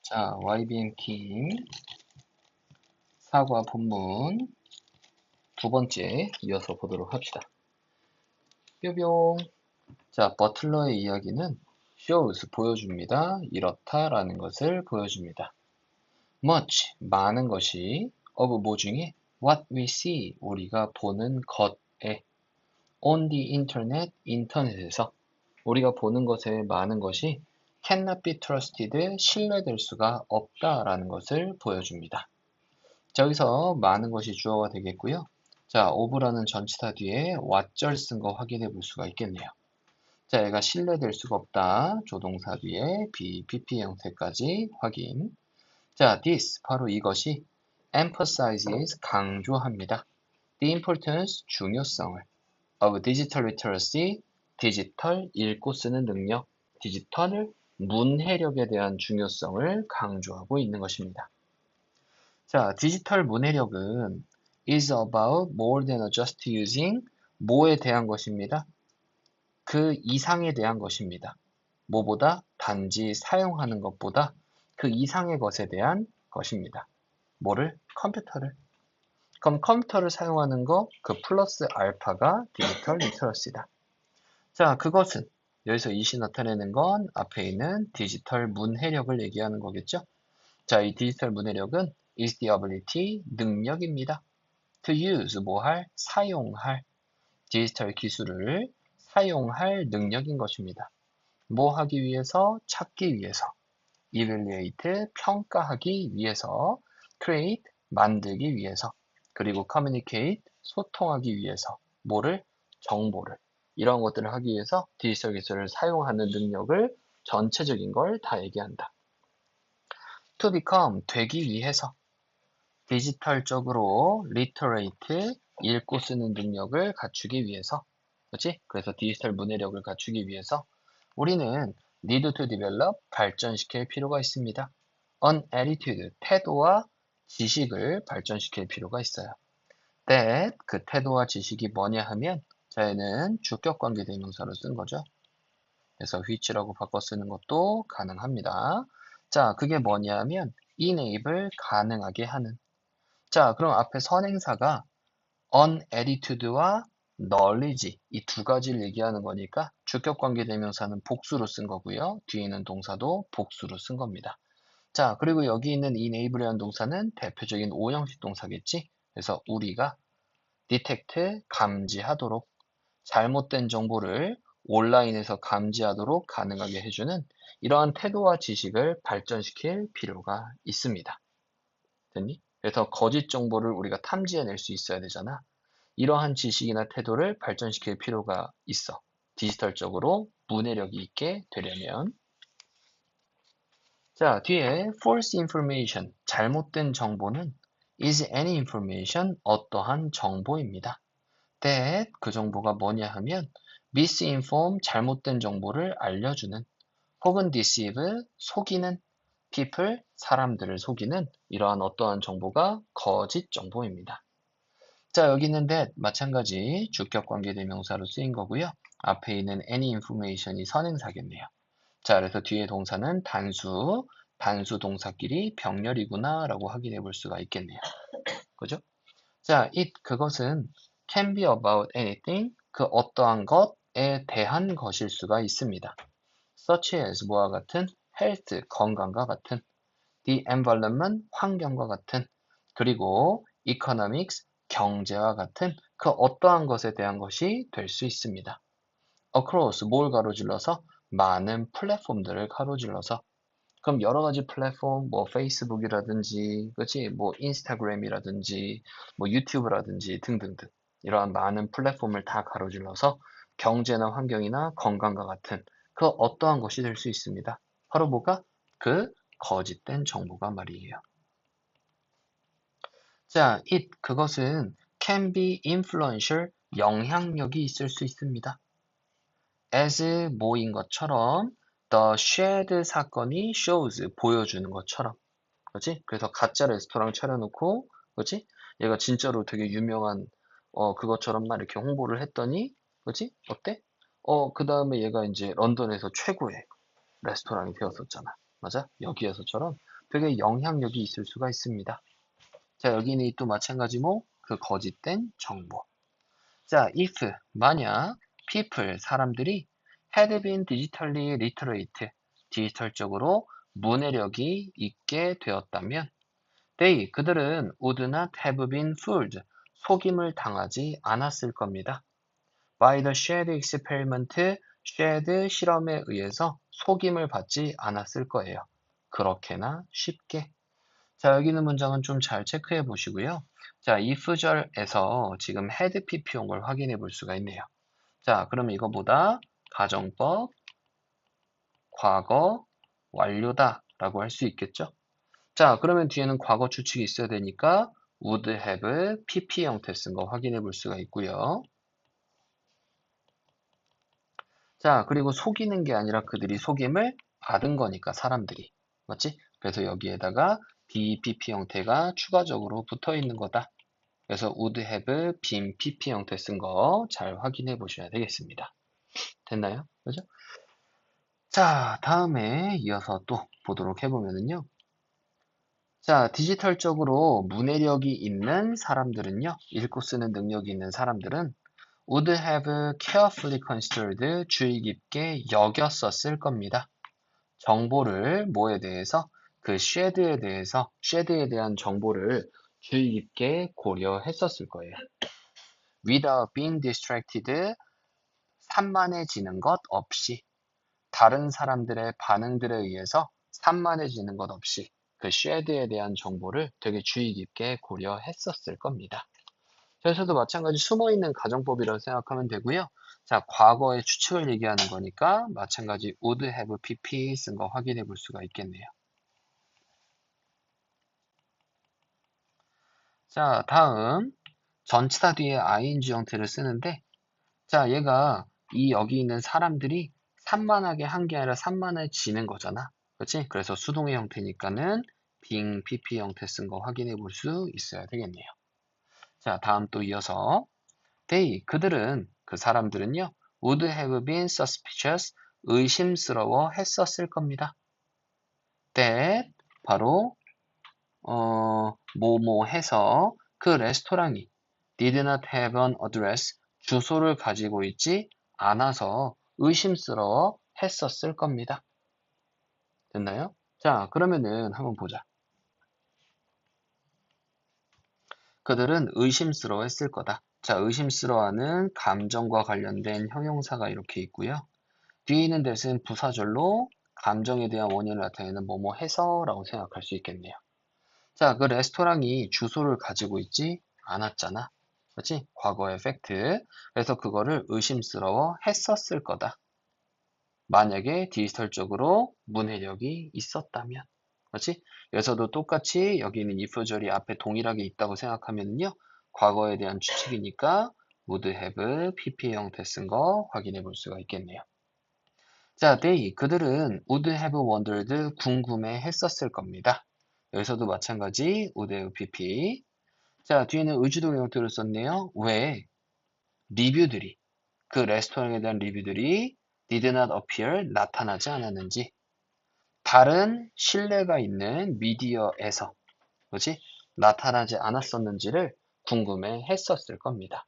자, YBM팀 사과 본문 두 번째 이어서 보도록 합시다. 뾰뿅. 자, 버틀러의 이야기는 shows 보여줍니다. 이렇다라는 것을 보여줍니다. much 많은 것이 of 뭐 중에 what we see 우리가 보는 것에 on the internet 인터넷에서 우리가 보는 것의 많은 것이 cannot be trusted 신뢰될 수가 없다라는 것을 보여줍니다. 자, 여기서 많은 것이 주어가 되겠고요. 자, of라는 전치사 뒤에 what절 쓴 거 확인해 볼 수가 있겠네요. 자, 얘가 신뢰될 수가 없다. 조동사 뒤에 be, PP 형태까지 확인. 자, this 바로 이것이 emphasizes 강조합니다. The importance 중요성을 of digital literacy 디지털 읽고 쓰는 능력, 디지털 문해력에 대한 중요성을 강조하고 있는 것입니다. 자, 디지털 문해력은 is about more than just using 뭐에 대한 것입니다. 그 이상에 대한 것입니다. 뭐보다 단지 사용하는 것보다 그 이상의 것에 대한 것입니다. 뭐를? 컴퓨터를. 그럼 컴퓨터를 사용하는 거, 그 플러스 알파가 디지털 리터러시다. 자, 그것은 여기서 이시 나타내는 건 앞에 있는 디지털 문해력을 얘기하는 거겠죠? 자, 이 디지털 문해력은 is the ability, 능력입니다. to use, 뭐 할? 사용할. 디지털 기술을 사용할 능력인 것입니다. 뭐 하기 위해서? 찾기 위해서. evaluate, 평가하기 위해서. create, 만들기 위해서. 그리고 communicate, 소통하기 위해서. 뭐를? 정보를. 이런 것들을 하기 위해서 디지털 기술을 사용하는 능력을 전체적인 걸 다 얘기한다. to become, 되기 위해서. 디지털적으로 literate, 읽고 쓰는 능력을 갖추기 위해서. 그렇지? 그래서 디지털 문해력을 갖추기 위해서 우리는 need to develop, 발전시킬 필요가 있습니다. an attitude, 태도와 지식을 발전시킬 필요가 있어요. that, 그 태도와 지식이 뭐냐 하면 자, 얘는 주격관계 대명사로 쓴 거죠. 그래서 which라고 바꿔 쓰는 것도 가능합니다. 자, 그게 뭐냐 하면 enable, 가능하게 하는. 자, 그럼 앞에 선행사가 on attitude와 knowledge 이 두 가지를 얘기하는 거니까 주격관계 대명사는 복수로 쓴 거고요. 뒤에 있는 동사도 복수로 쓴 겁니다. 자, 그리고 여기 있는 enable이라는 동사는 대표적인 5형식 동사겠지? 그래서 우리가 detect, 감지하도록 잘못된 정보를 온라인에서 감지하도록 가능하게 해주는 이러한 태도와 지식을 발전시킬 필요가 있습니다. 됐니? 그래서 거짓 정보를 우리가 탐지해낼 수 있어야 되잖아. 이러한 지식이나 태도를 발전시킬 필요가 있어. 디지털적으로 문해력이 있게 되려면. 자, 뒤에 false information, 잘못된 정보는 is any information, 어떠한 정보입니다. that, 그 정보가 뭐냐 하면 misinform, 잘못된 정보를 알려주는 혹은 deceive, 속이는 people, 사람들을 속이는 이러한 어떠한 정보가 거짓 정보입니다. 자, 여기 있는 that 마찬가지 주격관계대명사로 쓰인 거고요. 앞에 있는 any information이 선행사겠네요. 자, 그래서 뒤에 동사는 단수 동사끼리 병렬이구나 라고 확인해 볼 수가 있겠네요. 그죠? 자, 그것은 can be about anything, 그 어떠한 것에 대한 것일 수가 있습니다. such as 뭐와 같은 health, 건강과 같은 the environment, 환경과 같은 그리고 economics, 경제와 같은 그 어떠한 것에 대한 것이 될 수 있습니다. across, 뭘 가로질러서? 많은 플랫폼들을 가로질러서 그럼 여러 가지 플랫폼, 뭐 페이스북이라든지, 그렇지, 뭐 인스타그램이라든지, 뭐 유튜브라든지 등등등 이러한 많은 플랫폼을 다 가로질러서 경제나 환경이나 건강과 같은 그 어떠한 것이 될 수 있습니다. 바로 뭐가? 그 거짓된 정보가 말이에요. 자, 그것은 can be influential, 영향력이 있을 수 있습니다. as 뭐인 것처럼 the shared 사건이 shows 보여주는 것처럼 그렇지? 그래서 가짜 레스토랑 차려놓고 그렇지? 얘가 진짜로 되게 유명한 그것처럼 막 이렇게 홍보를 했더니 그렇지? 어때? 그 다음에 얘가 이제 런던에서 최고의 레스토랑이 되었었잖아. 맞아? 여기에서처럼 되게 영향력이 있을 수가 있습니다. 자, 여기는 또 마찬가지 그 거짓된 정보. 자, if, 만약 people, 사람들이 had been digitally literate, 디지털적으로 문해력이 있게 되었다면 they, 그들은 would not have been fooled, 속임을 당하지 않았을 겁니다. by the shared experiment, shared 실험에 의해서 속임을 받지 않았을 거예요. 그렇게나 쉽게. 자, 여기 있는 문장은 좀 잘 체크해 보시고요. 자, if절에서 지금 had pp 온 걸 확인해 볼 수가 있네요. 자, 그럼 이거보다 가정법, 과거, 완료다 라고 할 수 있겠죠? 자, 그러면 뒤에는 과거 추측이 있어야 되니까 would have pp 형태 쓴 거 확인해 볼 수가 있고요. 자, 그리고 속이는 게 아니라 그들이 속임을 받은 거니까 사람들이. 맞지? 그래서 여기에다가 BPP 형태가 추가적으로 붙어 있는 거다. 그래서 would have been PP 형태 쓴 거 잘 확인해 보셔야 되겠습니다. 됐나요? 그죠? 자, 다음에 이어서 또 보도록 해보면은요. 자, 디지털적으로 문해력이 있는 사람들은요, 읽고 쓰는 능력이 있는 사람들은 would have carefully considered, 주의 깊게 여겼었을 겁니다. 정보를 뭐에 대해서? 그 쉐드에 대한 정보를 주의 깊게 고려했었을 거예요. Without being distracted, 산만해지는 것 없이, 다른 사람들의 반응들에 의해서 산만해지는 것 없이 그 쉐드에 대한 정보를 되게 주의 깊게 고려했었을 겁니다. 여기서도 마찬가지 숨어있는 가정법이라고 생각하면 되고요. 자, 과거의 추측을 얘기하는 거니까 마찬가지 would have pp 쓴 거 확인해 볼 수가 있겠네요. 자, 다음 전치사 뒤에 ing 형태를 쓰는데, 자, 얘가 여기 있는 사람들이 산만하게 한 게 아니라 산만해지는 거잖아. 그렇지? 그래서 수동의 형태니까는 being pp 형태 쓴 거 확인해 볼 수 있어야 되겠네요. 자, 다음 또 이어서 they, 그들은, 그 사람들은요, would have been suspicious, 의심스러워 했었을 겁니다. that, 바로, 뭐뭐 해서 그 레스토랑이 did not have an address, 주소를 가지고 있지 않아서 의심스러워 했었을 겁니다. 됐나요? 자, 그러면은 한번 보자. 그들은 의심스러워 했을 거다. 자, 의심스러워하는 감정과 관련된 형용사가 이렇게 있고요. 뒤에 있는 대신 부사절로 감정에 대한 원인을 나타내는 뭐뭐 해서라고 생각할 수 있겠네요. 자, 그 레스토랑이 주소를 가지고 있지 않았잖아. 그렇지? 과거의 팩트. 그래서 그거를 의심스러워 했었을 거다. 만약에 디지털적으로 문해력이 있었다면. 그렇지? 여기서도 똑같이 여기 있는 if절이 앞에 동일하게 있다고 생각하면요. 과거에 대한 추측이니까 would have pp 형태 쓴 거 확인해 볼 수가 있겠네요. 자, they, 그들은 would have wondered, 궁금해 했었을 겁니다. 여기서도 마찬가지 would have pp. 자, 뒤에는 의주동 형태를 썼네요. 왜? 리뷰들이, 그 레스토랑에 대한 리뷰들이 did not appear, 나타나지 않았는지, 다른 신뢰가 있는 미디어에서, 그지? 나타나지 않았었는지를 궁금해 했었을 겁니다.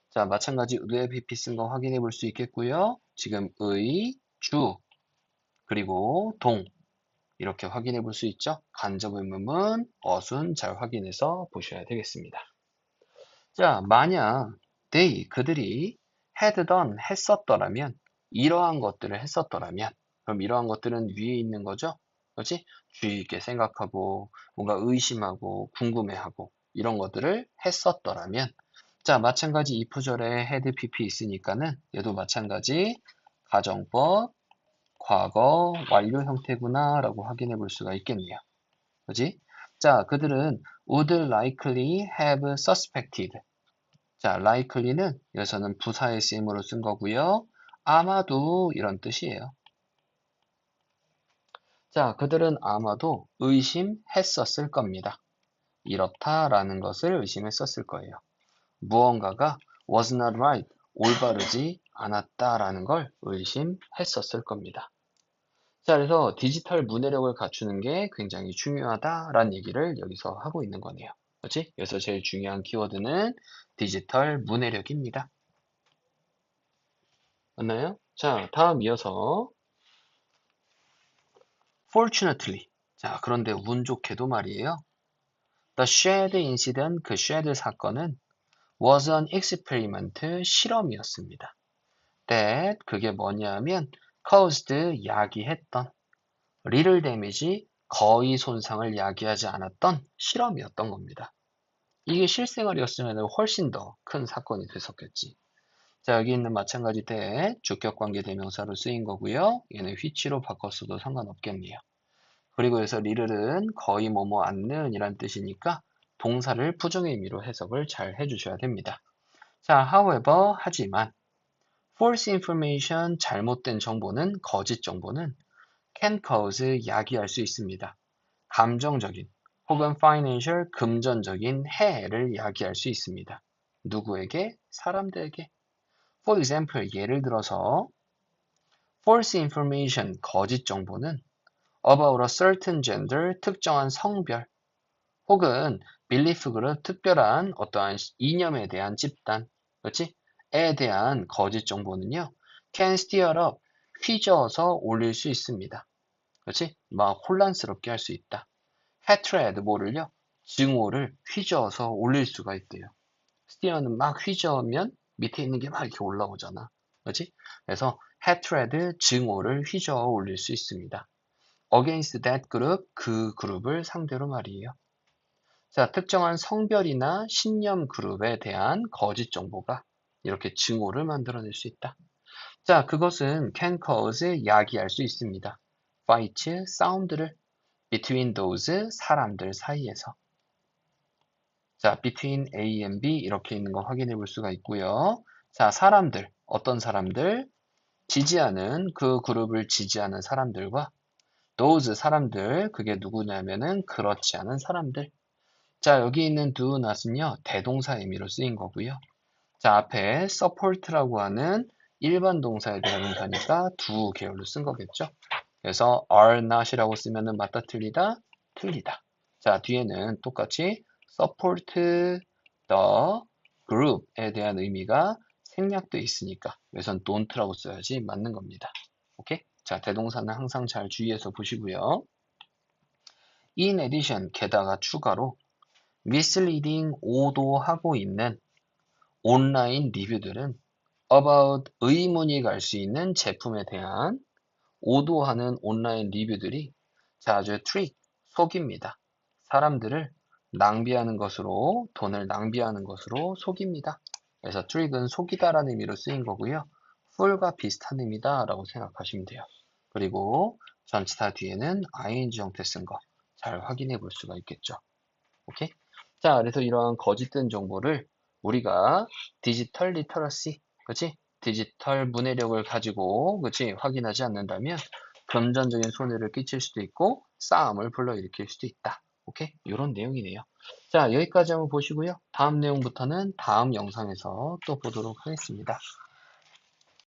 자, 마찬가지 의의 pp 쓴 거 확인해 볼 수 있겠고요. 지금 의, 주, 그리고 동, 이렇게 확인해 볼 수 있죠. 간접 의문문, 어순 잘 확인해서 보셔야 되겠습니다. 자, 만약 they, 그들이 had done, 했었더라면, 이러한 것들을 했었더라면, 그럼 이러한 것들은 위에 있는 거죠? 그렇지? 주의 있게 생각하고, 뭔가 의심하고, 궁금해하고, 이런 것들을 했었더라면, 자, 마찬가지 if절에 had pp 있으니까는, 얘도 마찬가지 가정법, 과거, 완료 형태구나 라고 확인해 볼 수가 있겠네요. 그지? 자, 그들은 would likely have suspected. 자, likely는 여기서는 부사의 쓰임으로 쓴 거고요. 아마도 이런 뜻이에요. 자, 그들은 아마도 의심했었을 겁니다. 이렇다라는 것을 의심했었을 거예요. 무언가가 was not right, 올바르지 않았다라는 걸 의심했었을 겁니다. 자, 그래서 디지털 문해력을 갖추는 게 굉장히 중요하다라는 얘기를 여기서 하고 있는 거네요. 그렇지? 그래서 제일 중요한 키워드는 디지털 문해력입니다. 맞나요? 자, 다음 이어서 fortunately. 자, 그런데 운 좋게도 말이에요. The shed incident, 그 shed 사건은 was an experiment, 실험이었습니다. That, 그게 뭐냐면 caused, 야기했던 little damage, 거의 손상을 야기하지 않았던 실험이었던 겁니다. 이게 실생활이었으면 훨씬 더 큰 사건이 됐었겠지. 자, 여기 있는 마찬가지 that, 주격관계 대명사로 쓰인 거고요. 얘는 which로 바꿨어도 상관없겠네요. 그리고 여기서 little은 거의 뭐뭐 않는 이란 뜻이니까 동사를 부정의 의미로 해석을 잘 해주셔야 됩니다. 자, however, 하지만 false information, 잘못된 정보는, 거짓 정보는 can cause, 야기할 수 있습니다. 감정적인 혹은 financial, 금전적인 해를 야기할 수 있습니다. 누구에게? 사람들에게. For example, 예를 들어서 false information, 거짓 정보는 about a certain gender, 특정한 성별 혹은 belief group, 특별한 어떠한 이념에 대한 집단, 그렇지? 에 대한 거짓 정보는요, can stir up, 휘저어서 올릴 수 있습니다. 그렇지? 막 혼란스럽게 할 수 있다. hatred, 뭐를요? 증오를 휘저어서 올릴 수가 있대요. 스티어는 막 휘저으면 밑에 있는 게 막 이렇게 올라오잖아. 그렇지? 그래서 hatred, 증오를 휘저어 올릴 수 있습니다. against that group, 그 그룹을 상대로 말이에요. 자, 특정한 성별이나 신념 그룹에 대한 거짓 정보가 이렇게 증오를 만들어낼 수 있다. 자, 그것은 can cause, 야기할 수 있습니다. fight, 사운드를 between those, 사람들 사이에서. 자, between A and B 이렇게 있는 거 확인해 볼 수가 있고요. 자, 사람들, 어떤 사람들? 지지하는, 그 그룹을 지지하는 사람들과 those 사람들, 그게 누구냐면은 그렇지 않은 사람들. 자, 여기 있는 do not은요, 대동사 의미로 쓰인 거고요. 자, 앞에 support라고 하는 일반 동사에 대한 동사니까 do 계열로 쓴 거겠죠. 그래서 are not이라고 쓰면은 맞다 틀리다 틀리다. 자, 뒤에는 똑같이 support the group에 대한 의미가 생략돼 있으니까 여기선 don't라고 써야지 맞는 겁니다. 오케이? 자, 대동사는 항상 잘 주의해서 보시고요. In addition, 게다가 추가로 misleading, 오도하고 있는 온라인 리뷰들은 about 의문이 갈 수 있는 제품에 대한 오도하는 온라인 리뷰들이 자주 트릭, 속입니다. 사람들을 낭비하는 것으로, 돈을 낭비하는 것으로 속입니다. 그래서 트릭은 속이다라는 의미로 쓰인 거고요. fool과 비슷한 의미다 라고 생각하시면 돼요. 그리고 전치사 뒤에는 ing 형태 쓴 거 잘 확인해 볼 수가 있겠죠. 오케이? 자, 그래서 이러한 거짓된 정보를 우리가 디지털 리터러시, 그치? 디지털 문해력을 가지고, 그치? 확인하지 않는다면 금전적인 손해를 끼칠 수도 있고 싸움을 불러일으킬 수도 있다. 오케이? 이런 내용이네요. 자, 여기까지 한번 보시고요. 다음 내용부터는 다음 영상에서 또 보도록 하겠습니다.